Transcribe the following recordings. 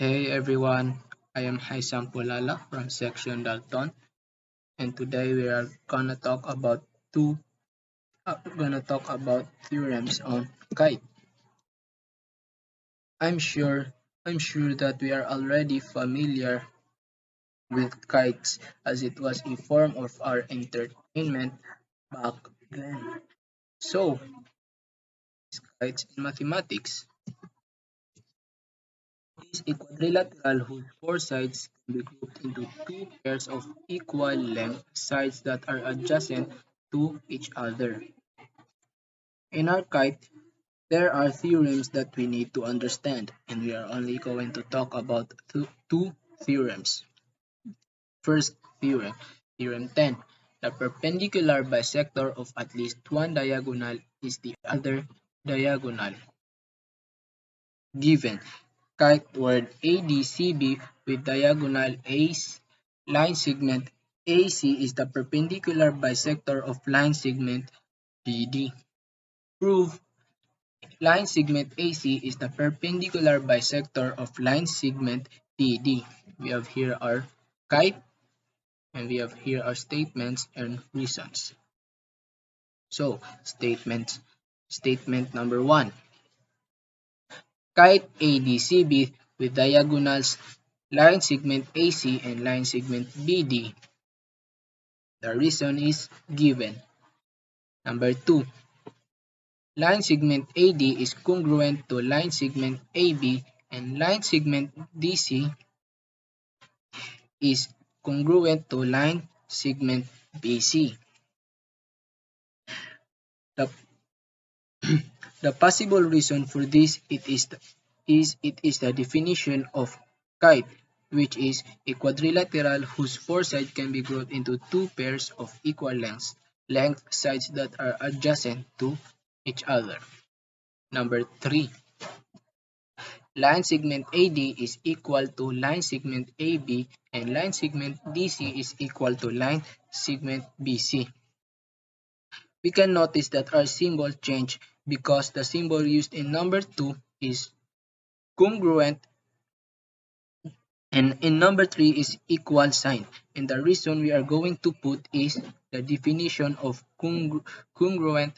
Hey everyone, I am Polala from section Dalton, and today we are gonna talk about theorems on kite. I'm sure I'm sure that we are already familiar with kites as it was a form of our entertainment back then. So, kites in mathematics is a quadrilateral whose four sides can be grouped into two pairs of equal length sides that are adjacent to each other. In our kite, there are theorems that we need to understand, and we are only going to talk about two theorems. First theorem, Theorem 10. The perpendicular bisector of at least one diagonal is the other diagonal. Given kite word ADCB with diagonal A's, line segment AC is the perpendicular bisector of line segment BD. Prove line segment AC is the perpendicular bisector of line segment BD. We have here our kite and we have here our statements and reasons. So, statement number 1. Kite ADCB with diagonals line segment AC and line segment BD. The reason is given. Number 2. Line segment AD is congruent to line segment AB and line segment DC is congruent to line segment BC. The, the possible reason for this it is the definition of kite, which is a quadrilateral whose four sides can be grouped into two pairs of equal length sides that are adjacent to each other. Number 3. Line segment AD is equal to line segment AB and line segment DC is equal to line segment BC. We can notice that our symbol changed because the symbol used in number 2 is congruent and in number 3 is equal sign. And the reason we are going to put is the definition of congruent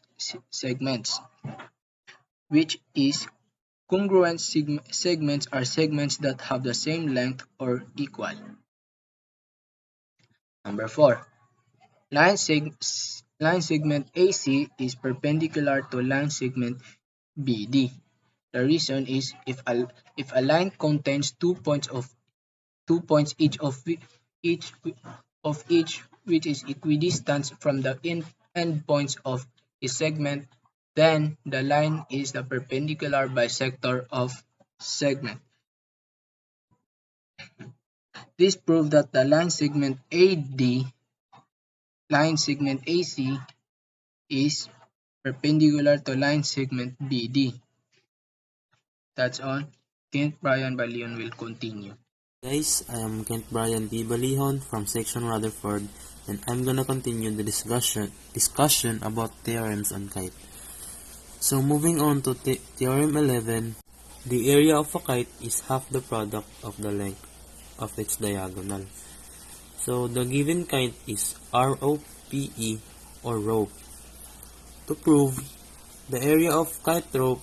segments, which is congruent segments are segments that have the same length or equal. Number 4. Line segment AC is perpendicular to line segment BD. The reason is if a line contains 2 points each which is equidistant from the end points of a segment, then the line is the perpendicular bisector of segment. This proves that the line segment AD, line segment AC is perpendicular to line segment BD. That's all. Kent Brian Balihon will continue. Guys, I am Kent Brian B. Balihon from section Rutherford, and I'm gonna continue the discussion about theorems on kite. So moving on to theorem 11, the area of a kite is half the product of the length of its diagonal. So the given kite is ROPE or rope. To prove, the area of kite rope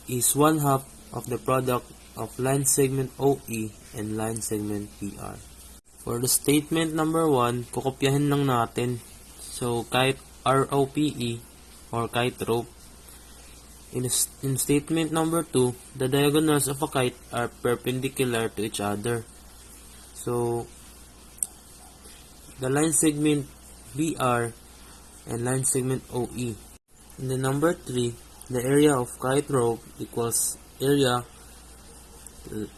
is 1/2 of the product of line segment OE and line segment PR. For the statement number 1, kukopyahin lang natin. So, kite ROPE or kite rope. In statement number 2, the diagonals of a kite are perpendicular to each other. So, the line segment BR and line segment OE. In the number 3, the area of kite rope equals area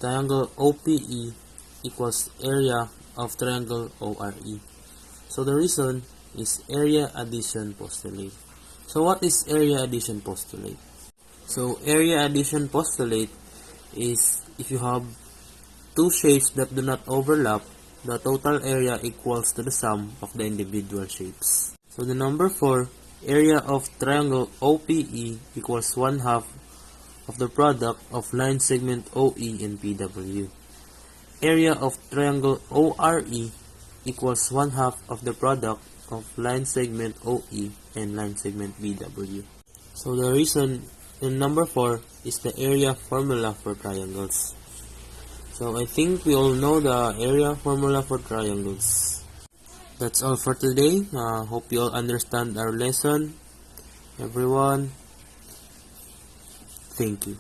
triangle OPE equals area of triangle ORE. So the reason is area addition postulate. So what is area addition postulate? So area addition postulate is if you have two shapes that do not overlap, the total area equals to the sum of the individual shapes. So the number 4, area of triangle OPE equals 1/2 of the product of line segment OE and PW. Area of triangle ORE equals 1/2 of the product of line segment OE and line segment BW. So the reason in number 4 is the area formula for triangles. So I think we all know the area formula for triangles. That's all for today. Hope you all understand our lesson. Everyone, thank you.